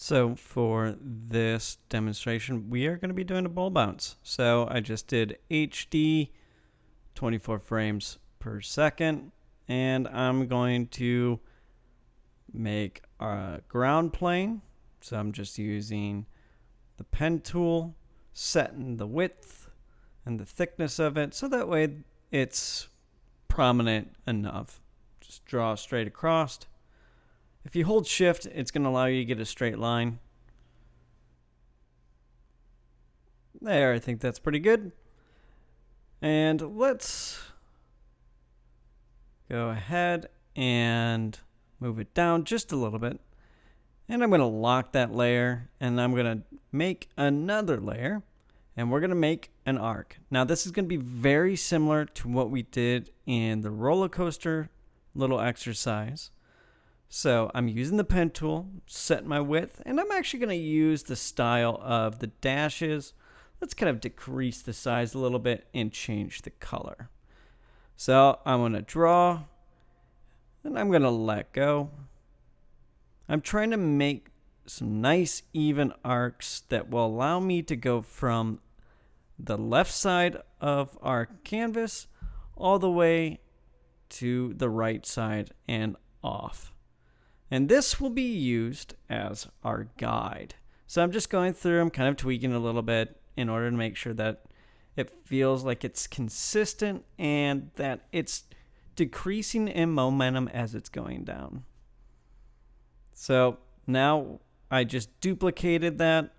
So for this demonstration, we are going to be doing a ball bounce. So I just did HD 24 frames per second, and I'm going to make a ground plane. So I'm just using the pen tool, setting the width and the thickness of it, so that way it's prominent enough. Just draw straight across. If you hold shift, it's going to allow you to get a straight line. There, I think that's pretty good. And let's go ahead and move it down just a little bit. And I'm going to lock that layer, and I'm going to make another layer, and we're going to make an arc. Now this is going to be very similar to what we did in the roller coaster little exercise. So I'm using the pen tool, set my width, and I'm actually going to use the style of the dashes. Let's kind of decrease the size a little bit and change the color. So I'm going to draw, and I'm going to let go. I'm trying to make some nice even arcs that will allow me to go from the left side of our canvas all the way to the right side and off. And this will be used as our guide. So I'm just going through, I'm kind of tweaking a little bit in order to make sure that it feels like it's consistent and that it's decreasing in momentum as it's going down. So now I just duplicated that,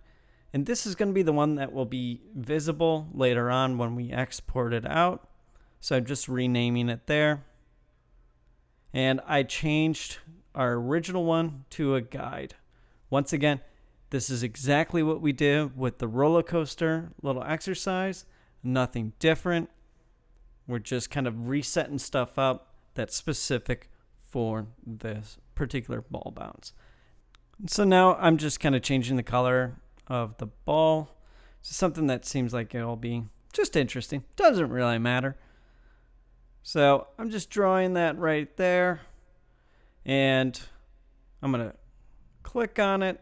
and this is going to be the one that will be visible later on when we export it out. So I'm just renaming it there. And I changed our original one to a guide. Once again, this is exactly what we did with the roller coaster little exercise. Nothing different. We're just kind of resetting stuff up that's specific for this particular ball bounce. So now I'm just kind of changing the color of the ball to something that seems like it'll be just interesting. Doesn't really matter. So I'm just drawing that right there. And I'm going to click on it.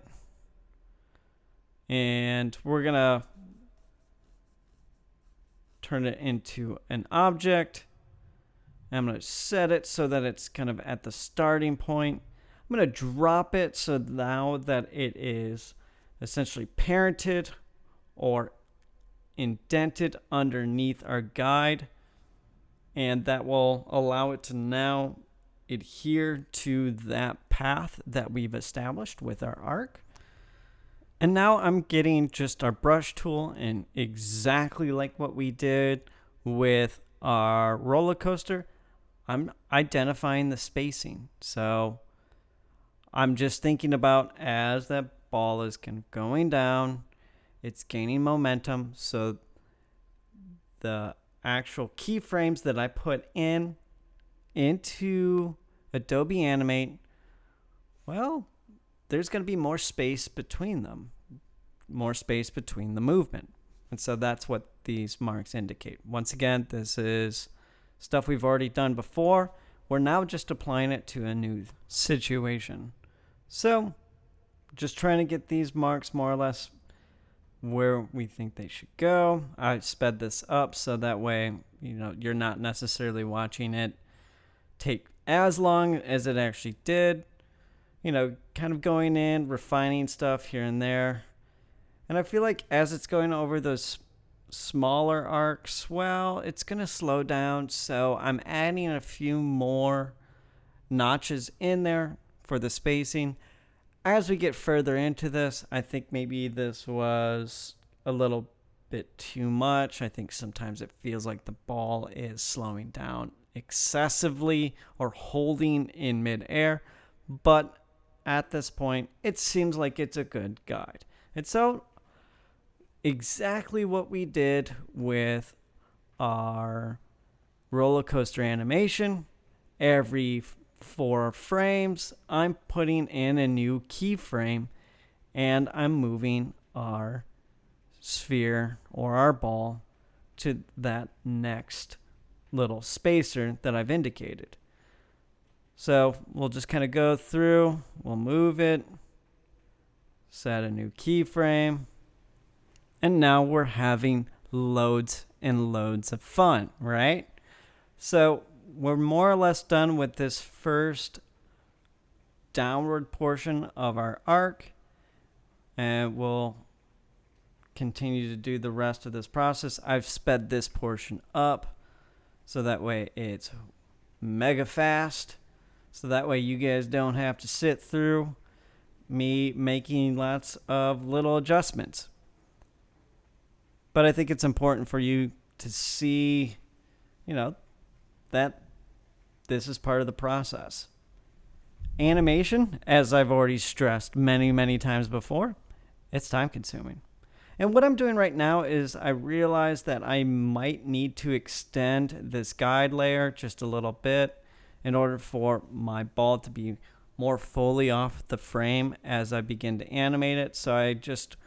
And we're going to turn it into an object. I'm going to set it so that it's kind of at the starting point. I'm going to drop it so now that it is essentially parented or indented underneath our guide. And that will allow it to now adhere to that path that we've established with our arc. And now I'm getting just our brush tool, and exactly like what we did with our roller coaster, I'm identifying the spacing. So I'm just thinking about as that ball is kind of going down, it's gaining momentum. So the actual keyframes that I put into Adobe Animate, well, there's going to be more space between them, more space between the movement. And so that's what these marks indicate. Once again, this is stuff we've already done before. We're now just applying it to a new situation. So just trying to get these marks more or less where we think they should go. I sped this up so that way, you're not necessarily watching it take as long as it actually did. Kind of going in, refining stuff here and there. And I feel like as it's going over those smaller arcs, well, it's going to slow down. So I'm adding a few more notches in there for the spacing. As we get further into this, I think maybe this was a little bit too much. I think sometimes it feels like the ball is slowing down excessively or holding in midair. But at this point, it seems like it's a good guide. And so exactly what we did with our roller coaster animation, every 4 frames, I'm putting in a new keyframe, and I'm moving our sphere or our ball to that next little spacer that I've indicated. So we'll just kind of go through, we'll move it, Set a new keyframe. And now we're having loads and loads of fun, right? So we're more or less done with this first downward portion of our arc. And we'll continue to do the rest of this process. I've sped this portion up so that way it's mega fast. So that way you guys don't have to sit through me making lots of little adjustments. But I think it's important for you to see, that this is part of the process. Animation, as I've already stressed many, many times before, it's time consuming. And what I'm doing right now is I realize that I might need to extend this guide layer just a little bit in order for my ball to be more fully off the frame as I begin to animate it. So I just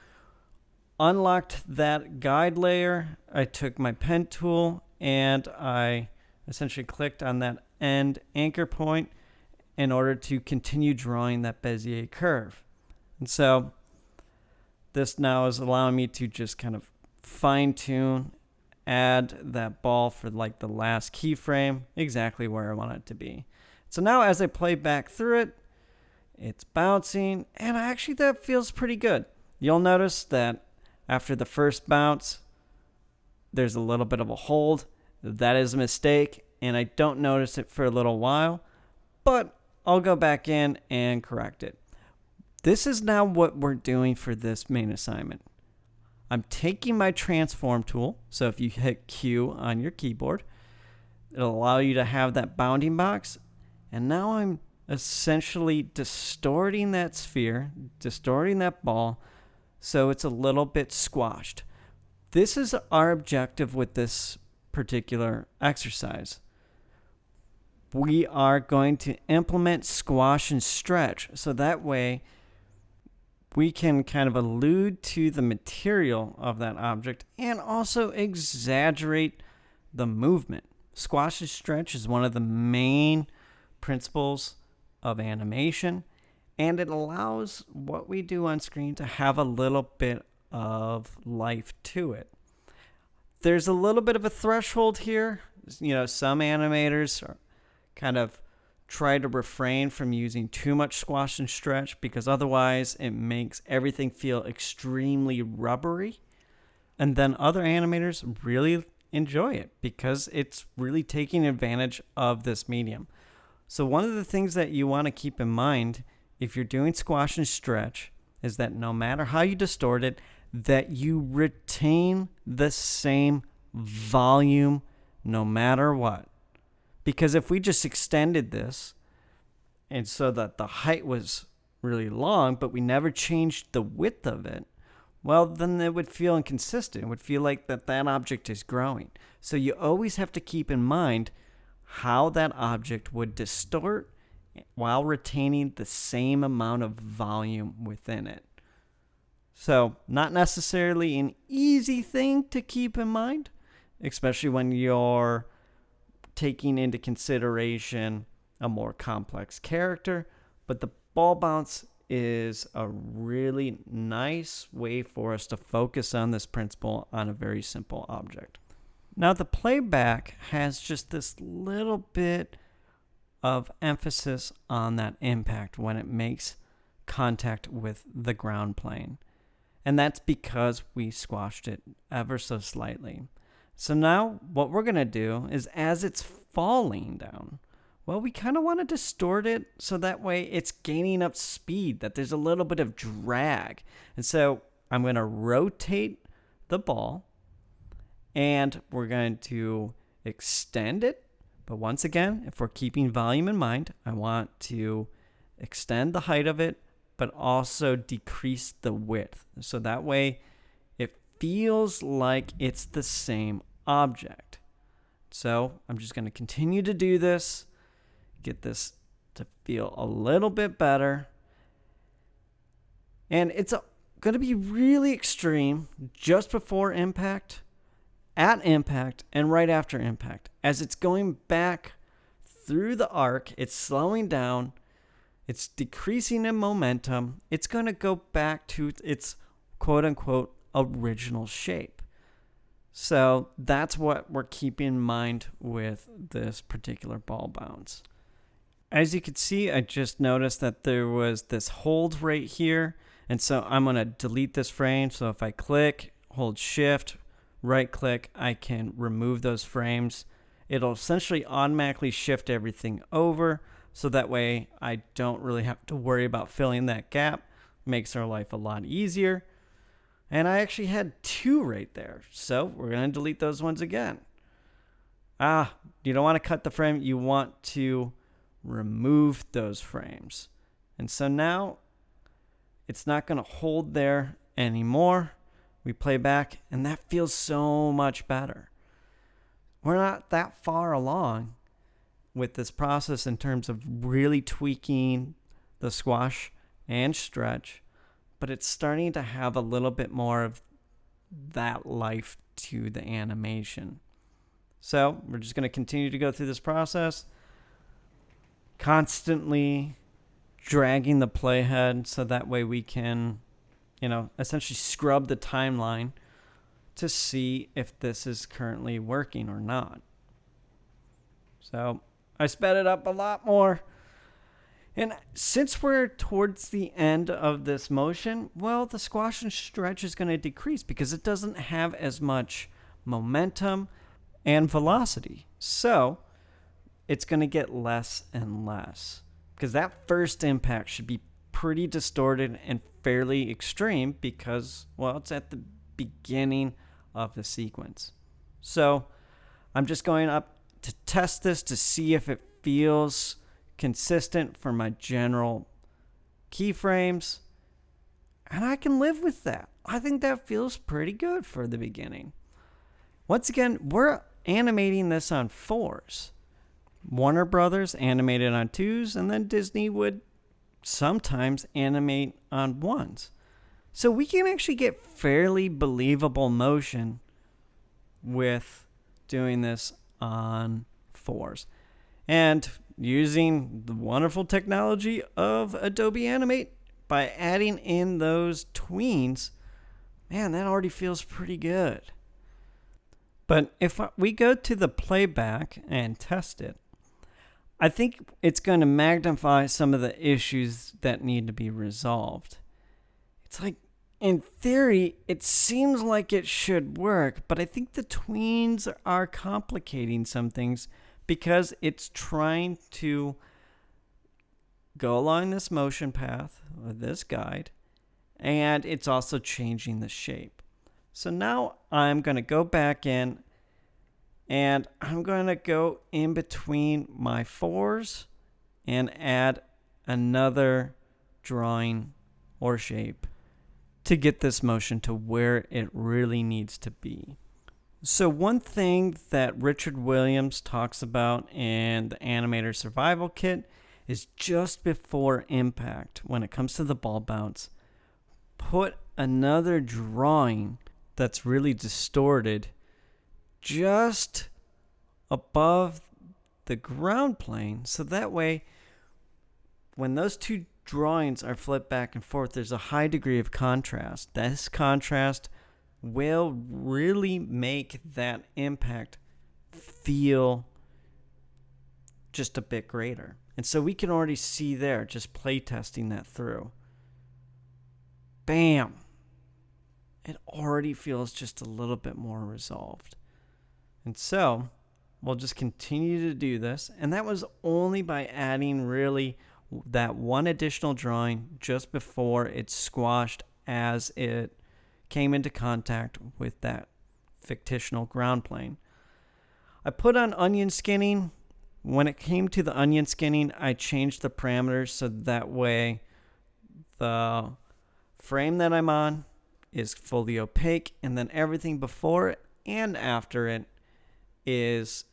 unlocked that guide layer. I took my pen tool and I essentially clicked on that end anchor point in order to continue drawing that Bezier curve. And so this now is allowing me to just kind of fine tune, add that ball for like the last keyframe exactly where I want it to be. So now as I play back through it, it's bouncing, and actually that feels pretty good. You'll notice that after the first bounce, there's a little bit of a hold. That is a mistake, and I don't notice it for a little while, but I'll go back in and correct it. This is now what we're doing for this main assignment. I'm taking my transform tool, so if you hit Q on your keyboard, it'll allow you to have that bounding box, and now I'm essentially distorting that sphere, distorting that ball, so it's a little bit squashed. This is our objective with this particular exercise. We are going to implement squash and stretch, so that way we can kind of allude to the material of that object and also exaggerate the movement. Squash and stretch is one of the main principles of animation, and it allows what we do on screen to have a little bit of life to it. There's a little bit of a threshold here. Some animators are kind of try to refrain from using too much squash and stretch because otherwise it makes everything feel extremely rubbery. And then other animators really enjoy it because it's really taking advantage of this medium. So one of the things that you want to keep in mind if you're doing squash and stretch is that no matter how you distort it, that you retain the same volume no matter what. Because if we just extended this and so that the height was really long, but we never changed the width of it, well, then it would feel inconsistent. It would feel like that object is growing. So you always have to keep in mind how that object would distort while retaining the same amount of volume within it. So not necessarily an easy thing to keep in mind, especially when you're taking into consideration a more complex character, but the ball bounce is a really nice way for us to focus on this principle on a very simple object. Now the playback has just this little bit of emphasis on that impact when it makes contact with the ground plane. And that's because we squashed it ever so slightly. So now what we're going to do is as it's falling down, well, we kind of want to distort it so that way it's gaining up speed, that there's a little bit of drag. And so I'm going to rotate the ball and we're going to extend it. But once again, if we're keeping volume in mind, I want to extend the height of it, but also decrease the width. So that way it feels like it's the same object. So I'm just going to continue to do this, get this to feel a little bit better. And it's going to be really extreme just before impact, at impact, and right after impact. As it's going back through the arc, it's slowing down. It's decreasing in momentum. It's going to go back to its quote unquote original shape. So that's what we're keeping in mind with this particular ball bounce. As you can see, I just noticed that there was this hold right here. And so I'm going to delete this frame. So if I click, hold shift, right click, I can remove those frames. It'll essentially automatically shift everything over. So that way I don't really have to worry about filling that gap. Makes our life a lot easier. And I actually had 2 right there. So we're going to delete those ones again. You don't want to cut the frame. You want to remove those frames. And so now it's not going to hold there anymore. We play back and that feels so much better. We're not that far along with this process in terms of really tweaking the squash and stretch, but it's starting to have a little bit more of that life to the animation. So we're just going to continue to go through this process, constantly dragging the playhead so that way we can, essentially scrub the timeline to see if this is currently working or not. So I sped it up a lot more. And since we're towards the end of this motion, well, the squash and stretch is going to decrease because it doesn't have as much momentum and velocity. So it's going to get less and less because that first impact should be pretty distorted and fairly extreme because, well, it's at the beginning of the sequence. So I'm just going up to test this to see if it feels consistent for my general keyframes, and I can live with that. I think that feels pretty good for the beginning. Once again, we're animating this on 4s. Warner Brothers animated on 2s, and then Disney would sometimes animate on 1s. So we can actually get fairly believable motion with doing this on 4s. And using the wonderful technology of Adobe Animate, by adding in those tweens, man, that already feels pretty good. But if we go to the playback and test it, I think it's going to magnify some of the issues that need to be resolved. It's like, in theory, it seems like it should work, but I think the tweens are complicating some things because it's trying to go along this motion path, or this guide, and it's also changing the shape. So now I'm going to go back in and I'm going to go in between my 4s and add another drawing or shape to get this motion to where it really needs to be. So one thing that Richard Williams talks about in the Animator Survival Kit is just before impact, when it comes to the ball bounce, put another drawing that's really distorted just above the ground plane, so that way when those two drawings are flipped back and forth, there's a high degree of contrast. This contrast will really make that impact feel just a bit greater. And so we can already see there, just play testing that through. Bam! It already feels just a little bit more resolved. And so we'll just continue to do this. And that was only by adding really that one additional drawing just before it squashed as it came into contact with that fictional ground plane. I put on onion skinning. When it came to the onion skinning, I changed the parameters so that way the frame that I'm on is fully opaque, and then everything before it and after it is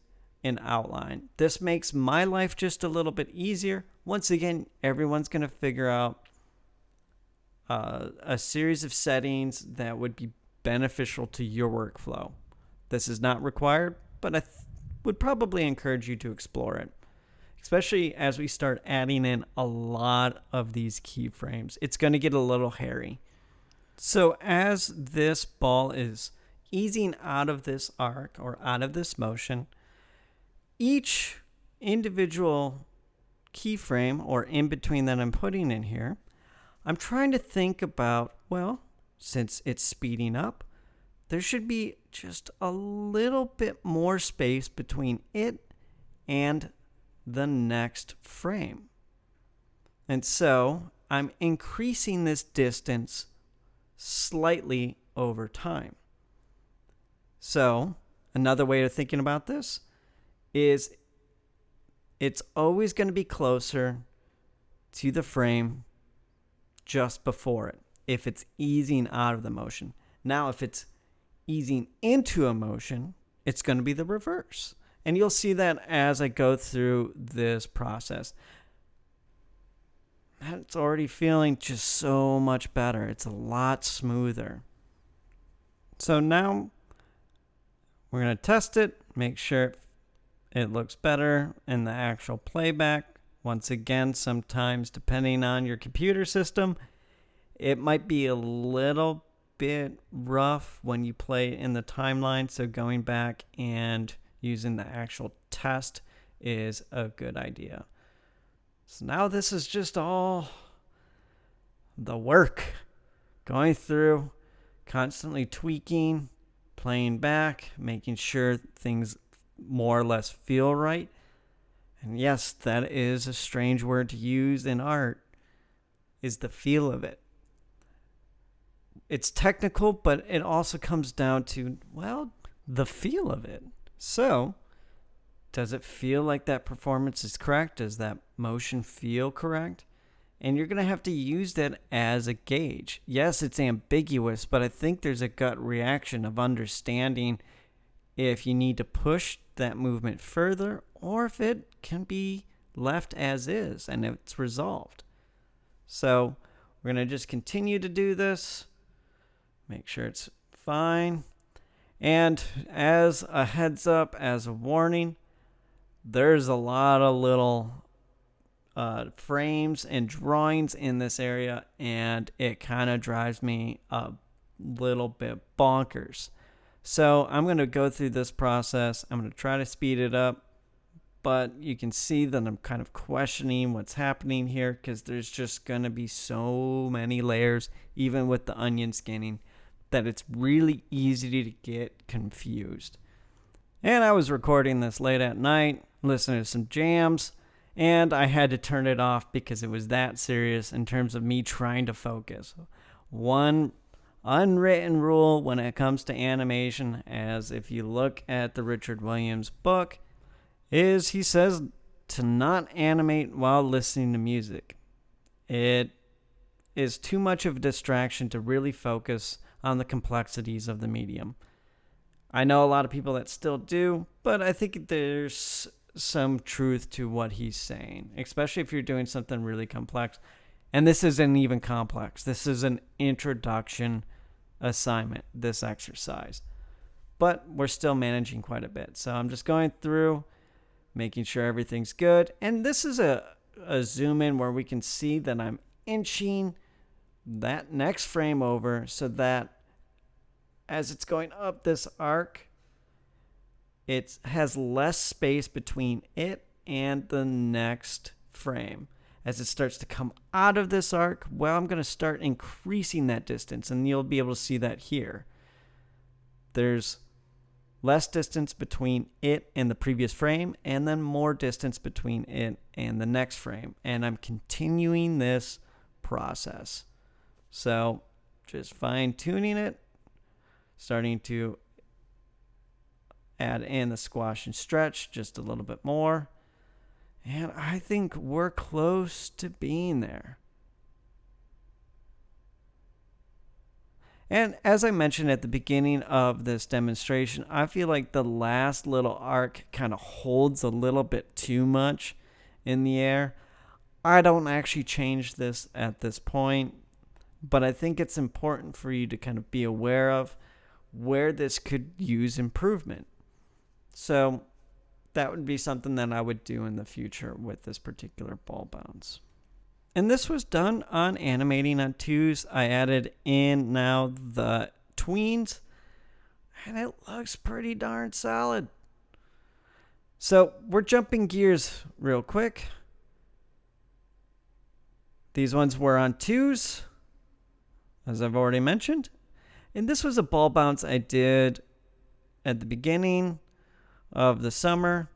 in outline. This makes my life just a little bit easier. Once again, everyone's going to figure out a series of settings that would be beneficial to your workflow. This is not required, but I would probably encourage you to explore it. especially as we start adding in a lot of these keyframes. It's going to get a little hairy. So as this ball is easing out of this arc or out of this motion, each individual keyframe or in between that I'm putting in here, I'm trying to think about, well, since it's speeding up, there should be just a little bit more space between it and the next frame. And so I'm increasing this distance slightly over time. So another way of thinking about this is it's always going to be closer to the frame just before it if it's easing out of the motion. Now, if it's easing into a motion, it's going to be the reverse. And you'll see that as I go through this process. That's already feeling just so much better. It's a lot smoother. So now we're going to test it, make sure it looks better in the actual playback. Once again, sometimes depending on your computer system, it might be a little bit rough when you play in the timeline. So going back and using the actual test is a good idea. So now this is just all the work. Going through, constantly tweaking, playing back, making sure things more or less feel right. And yes, that is a strange word to use in art, is the feel of it. It's technical, but it also comes down to, well, the feel of it. So, does it feel like that performance is correct? Does that motion feel correct? And you're going to have to use that as a gauge. Yes, it's ambiguous, but I think there's a gut reaction of understanding if you need to push that movement further or if it can be left as is and it's resolved. So we're going to just continue to do this. Make sure it's fine. And as a heads up, as a warning, there's a lot of little frames and drawings in this area, and it kind of drives me a little bit bonkers. So I'm going to go through this process. I'm going to try to speed it up, but you can see that I'm kind of questioning what's happening here because there's just going to be so many layers, even with the onion skinning, that it's really easy to get confused. And I was recording this late at night, listening to some jams, and I had to turn it off because it was that serious in terms of me trying to focus. One unwritten rule when it comes to animation, as if you look at the Richard Williams book, is he says to not animate while listening to music. It is too much of a distraction to really focus on the complexities of the medium. I know a lot of people that still do, but I think there's some truth to what he's saying, especially if you're doing something really complex. And this isn't even complex. This is an introduction assignment, this exercise. But we're still managing quite a bit. So I'm just going through, making sure everything's good. And this is a zoom in where we can see that I'm inching that next frame over so that as it's going up this arc, it has less space between it and the next frame. As it starts to come out of this arc, well, I'm going to start increasing that distance, and you'll be able to see that here. There's less distance between it and the previous frame, and then more distance between it and the next frame. And I'm continuing this process. So just fine-tuning it, starting to add in the squash and stretch just a little bit more. And I think we're close to being there. And as I mentioned at the beginning of this demonstration, I feel like the last little arc kind of holds a little bit too much in the air. I don't actually change this at this point, but I think it's important for you to kind of be aware of where this could use improvement. So that would be something that I would do in the future with this particular ball bounce. And this was done on animating on twos. I added in now the tweens, and it looks pretty darn solid. So we're jumping gears real quick. These ones were on twos, as I've already mentioned. And this was a ball bounce I did at the beginning of the summer,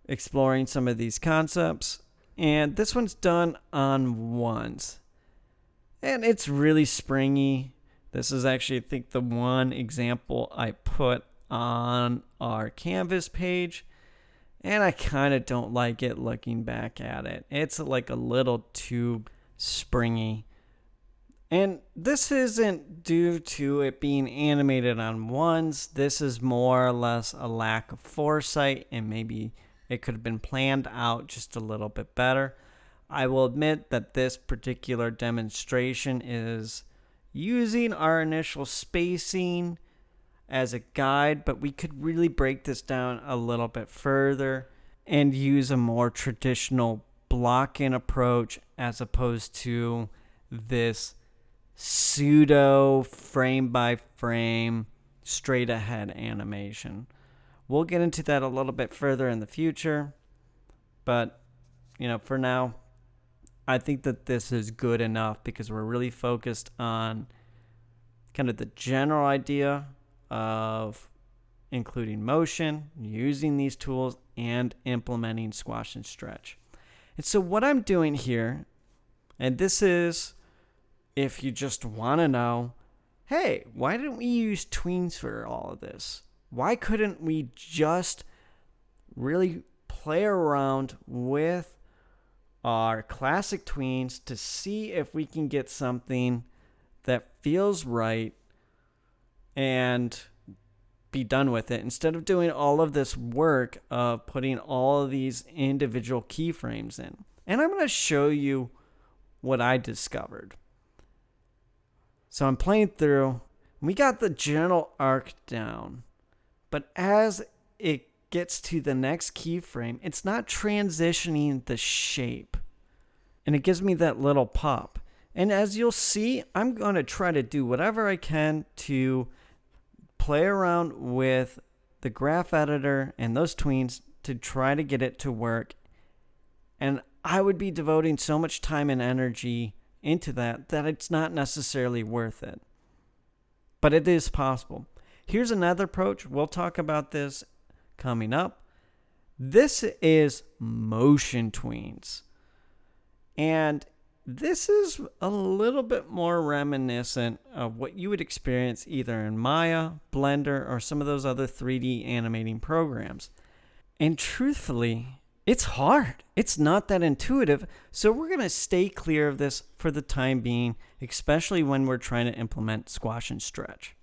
exploring some of these concepts. And this one's done on ones. And it's really springy. This is actually, I think, the one example I put on our Canvas page. And I kind of don't like it looking back at it. It's like a little too springy. And this isn't due to it being animated on ones. This is more or less a lack of foresight, and maybe it could have been planned out just a little bit better. I will admit that this particular demonstration is using our initial spacing as a guide, but we could really break this down a little bit further and use a more traditional block-in approach as opposed to this pseudo frame-by-frame straight-ahead animation. We'll get into that a little bit further in the future, but for now, I think that this is good enough because we're really focused on kind of the general idea of including motion, using these tools, and implementing squash and stretch. And so what I'm doing here, and this is if you just want to know, hey, why didn't we use tweens for all of this? Why couldn't we just really play around with our classic tweens to see if we can get something that feels right and be done with it, instead of doing all of this work of putting all of these individual keyframes in? And I'm going to show you what I discovered. So I'm playing through. We got the general arc down, but as it gets to the next keyframe, it's not transitioning the shape, and it gives me that little pop. And as you'll see, I'm going to try to do whatever I can to play around with the graph editor and those tweens to try to get it to work. And I would be devoting so much time and energy into that it's not necessarily worth it. But it is possible. Here's another approach. We'll talk about this coming up. This is motion tweens. And this is a little bit more reminiscent of what you would experience either in Maya, Blender, or some of those other 3D animating programs. And truthfully, it's hard. It's not that intuitive. So we're going to stay clear of this for the time being, especially when we're trying to implement squash and stretch.